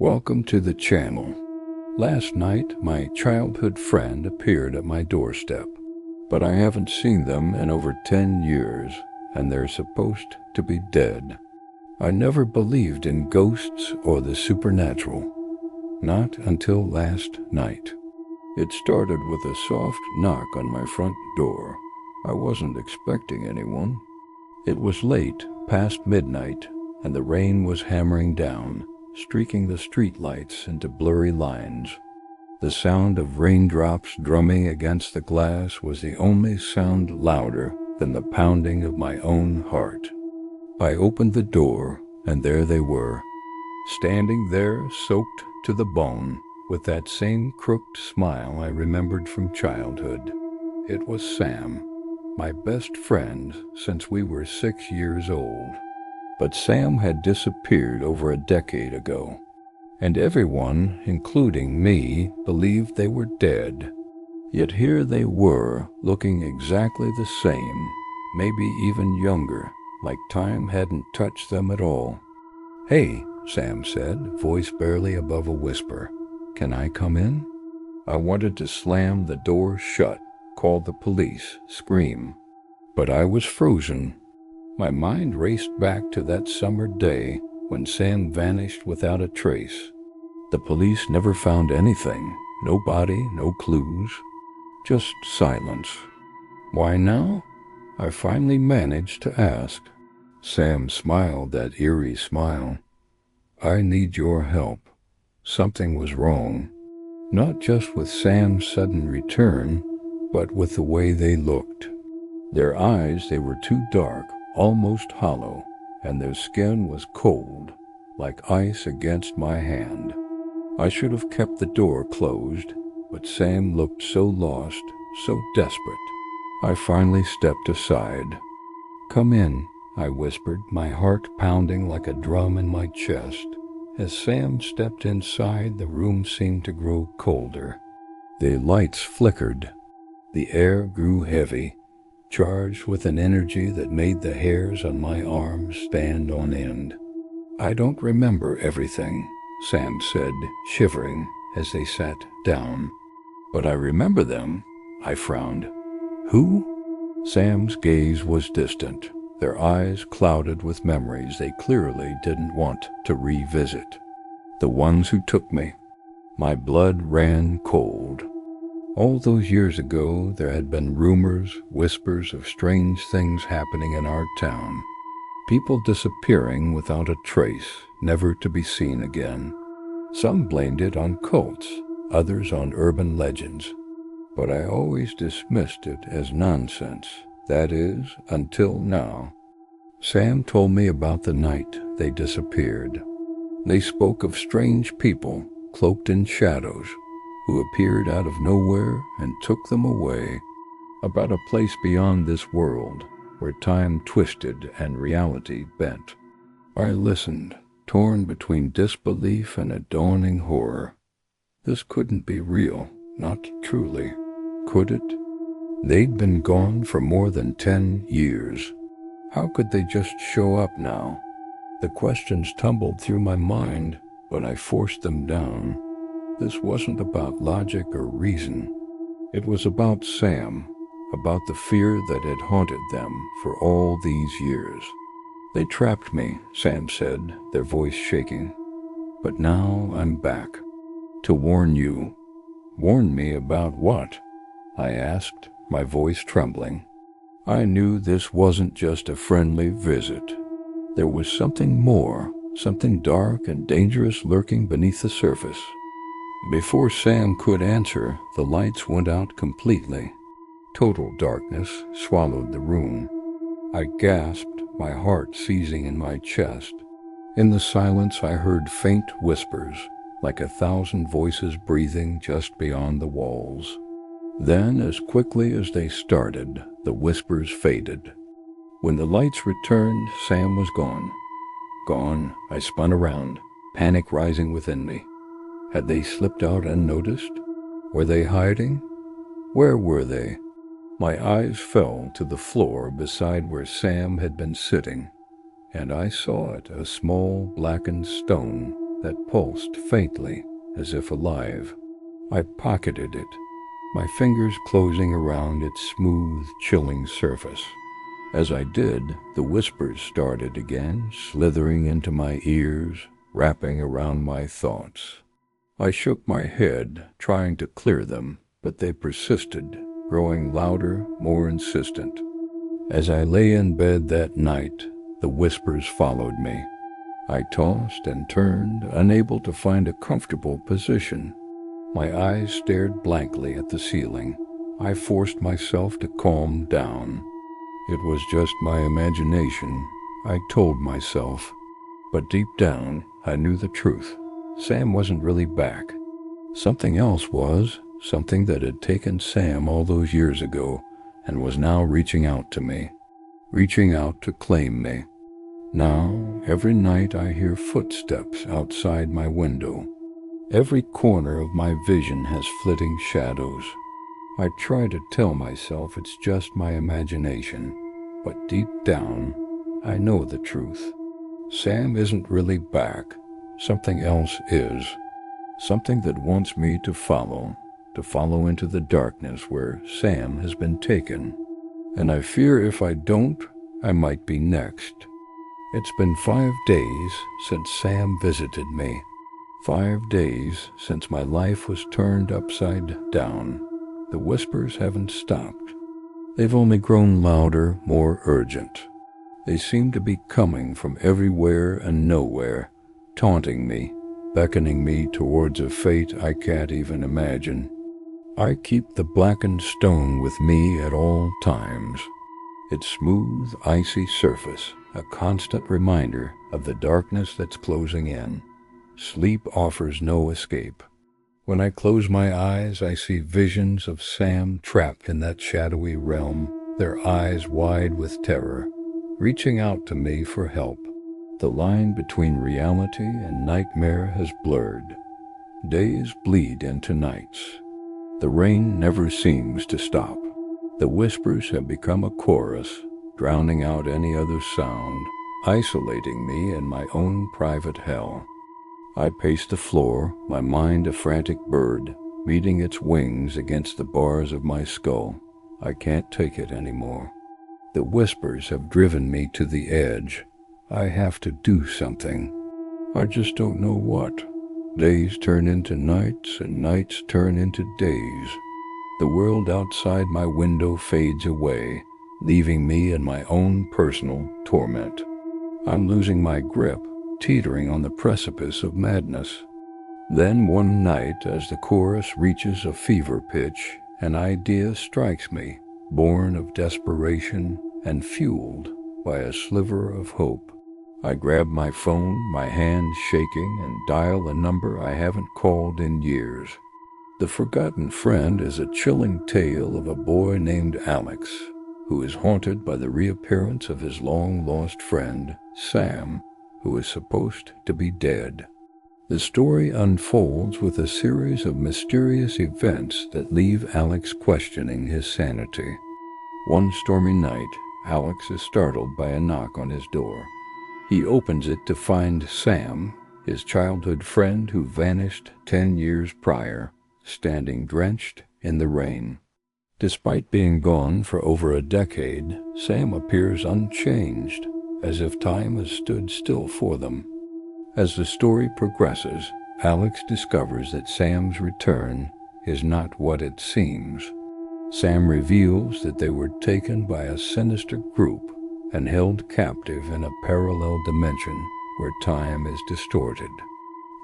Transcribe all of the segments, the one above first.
Welcome to the channel. Last night, my childhood friend appeared at my doorstep, but I haven't seen them in over 10 years, and they're supposed to be dead. I never believed in ghosts or the supernatural. Not until last night. It started with a soft knock on my front door. I wasn't expecting anyone. It was late, past midnight, and the rain was hammering down, streaking the streetlights into blurry lines. The sound of raindrops drumming against the glass was the only sound louder than the pounding of my own heart. I opened the door, and there they were, standing there soaked to the bone, with that same crooked smile I remembered from childhood. It was Sam, my best friend since we were 6 years old. But Sam had disappeared over a decade ago, and everyone, including me, believed they were dead. Yet here they were, looking exactly the same, maybe even younger, like time hadn't touched them at all. "Hey," Sam said, voice barely above a whisper. "Can I come in?" I wanted to slam the door shut, call the police, scream. But I was frozen. My mind raced back to that summer day when Sam vanished without a trace. The police never found anything, no body, no clues, just silence. Why now? I finally managed to ask. Sam smiled that eerie smile. "I need your help." Something was wrong. Not just with Sam's sudden return, but with the way they looked. Their eyes, they were too dark, almost hollow, and their skin was cold, like ice against my hand. I should have kept the door closed, but Sam looked so lost, so desperate. I finally stepped aside. "Come in," I whispered, my heart pounding like a drum in my chest. As Sam stepped inside, the room seemed to grow colder. The lights flickered. The air grew heavy, charged with an energy that made the hairs on my arms stand on end. "I don't remember everything," Sam said, shivering as they sat down. "But I remember them." I frowned. "Who?" Sam's gaze was distant, their eyes clouded with memories they clearly didn't want to revisit. "The ones who took me." My blood ran cold. All those years ago, there had been rumors, whispers of strange things happening in our town. People disappearing without a trace, never to be seen again. Some blamed it on cults, others on urban legends. But I always dismissed it as nonsense, that is, until now. Sam told me about the night they disappeared. They spoke of strange people, cloaked in shadows, who appeared out of nowhere and took them away, about a place beyond this world, where time twisted and reality bent. I listened, torn between disbelief and a dawning horror. This couldn't be real, not truly, could it? They'd been gone for more than 10 years. How could they just show up now? The questions tumbled through my mind, but I forced them down. This wasn't about logic or reason. It was about Sam, about the fear that had haunted them for all these years. "They trapped me," Sam said, their voice shaking. "But now I'm back. To warn you." "Warn me about what?" I asked, my voice trembling. I knew this wasn't just a friendly visit. There was something more, something dark and dangerous lurking beneath the surface. Before Sam could answer, the lights went out completely. Total darkness swallowed the room. I gasped, my heart seizing in my chest. In the silence I heard faint whispers, like 1,000 voices breathing just beyond the walls. Then, as quickly as they started, the whispers faded. When the lights returned, Sam was gone. Gone, I spun around, panic rising within me. Had they slipped out unnoticed? Were they hiding? Where were they? My eyes fell to the floor beside where Sam had been sitting, and I saw it, a small blackened stone that pulsed faintly, as if alive. I pocketed it, my fingers closing around its smooth, chilling surface. As I did, the whispers started again, slithering into my ears, wrapping around my thoughts. I shook my head, trying to clear them, but they persisted, growing louder, more insistent. As I lay in bed that night, the whispers followed me. I tossed and turned, unable to find a comfortable position. My eyes stared blankly at the ceiling. I forced myself to calm down. It was just my imagination, I told myself. But deep down, I knew the truth. Sam wasn't really back. Something else was, something that had taken Sam all those years ago and was now reaching out to me, reaching out to claim me. Now, every night I hear footsteps outside my window. Every corner of my vision has flitting shadows. I try to tell myself it's just my imagination, but deep down, I know the truth. Sam isn't really back. Something else is. Something that wants me to follow into the darkness where Sam has been taken. And I fear if I don't, I might be next. It's been 5 days since Sam visited me. 5 days since my life was turned upside down. The whispers haven't stopped. They've only grown louder, more urgent. They seem to be coming from everywhere and nowhere, taunting me, beckoning me towards a fate I can't even imagine. I keep the blackened stone with me at all times. Its smooth, icy surface, a constant reminder of the darkness that's closing in. Sleep offers no escape. When I close my eyes, I see visions of Sam trapped in that shadowy realm, their eyes wide with terror, reaching out to me for help. The line between reality and nightmare has blurred. Days bleed into nights. The rain never seems to stop. The whispers have become a chorus, drowning out any other sound, isolating me in my own private hell. I pace the floor, my mind a frantic bird, beating its wings against the bars of my skull. I can't take it anymore. The whispers have driven me to the edge. I have to do something. I just don't know what. Days turn into nights, and nights turn into days. The world outside my window fades away, leaving me in my own personal torment. I'm losing my grip, teetering on the precipice of madness. Then one night, as the chorus reaches a fever pitch, an idea strikes me, born of desperation and fueled by a sliver of hope. I grab my phone, my hands shaking, and dial a number I haven't called in years. The Forgotten Friend is a chilling tale of a boy named Alex, who is haunted by the reappearance of his long-lost friend, Sam, who is supposed to be dead. The story unfolds with a series of mysterious events that leave Alex questioning his sanity. One stormy night, Alex is startled by a knock on his door. He opens it to find Sam, his childhood friend who vanished 10 years prior, standing drenched in the rain. Despite being gone for over a decade, Sam appears unchanged, as if time has stood still for them. As the story progresses, Alex discovers that Sam's return is not what it seems. Sam reveals that they were taken by a sinister group and held captive in a parallel dimension where time is distorted.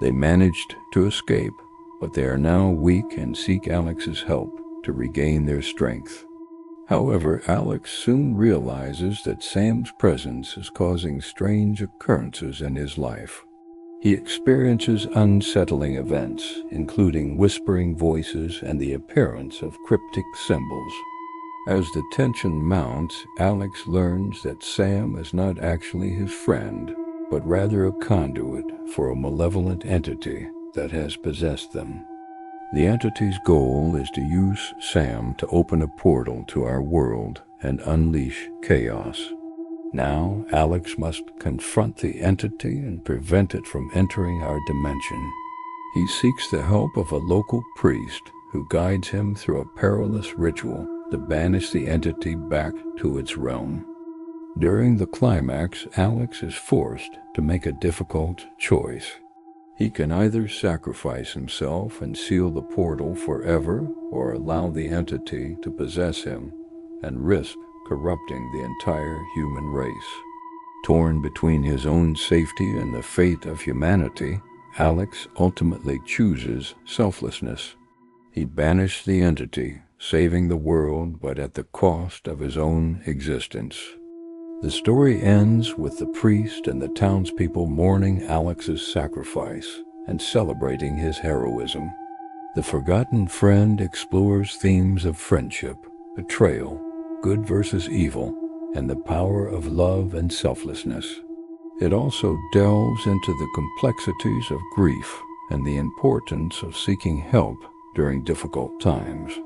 They managed to escape, but they are now weak and seek Alex's help to regain their strength. However, Alex soon realizes that Sam's presence is causing strange occurrences in his life. He experiences unsettling events, including whispering voices and the appearance of cryptic symbols. As the tension mounts, Alex learns that Sam is not actually his friend, but rather a conduit for a malevolent entity that has possessed them. The entity's goal is to use Sam to open a portal to our world and unleash chaos. Now Alex must confront the entity and prevent it from entering our dimension. He seeks the help of a local priest who guides him through a perilous ritual to banish the entity back to its realm. During the climax, Alex is forced to make a difficult choice. He can either sacrifice himself and seal the portal forever, or allow the entity to possess him and risk corrupting the entire human race. Torn between his own safety and the fate of humanity, Alex ultimately chooses selflessness. He banished the entity, saving the world, but at the cost of his own existence. The story ends with the priest and the townspeople mourning Alex's sacrifice and celebrating his heroism. The Forgotten Friend explores themes of friendship, betrayal, good versus evil, and the power of love and selflessness. It also delves into the complexities of grief and the importance of seeking help during difficult times.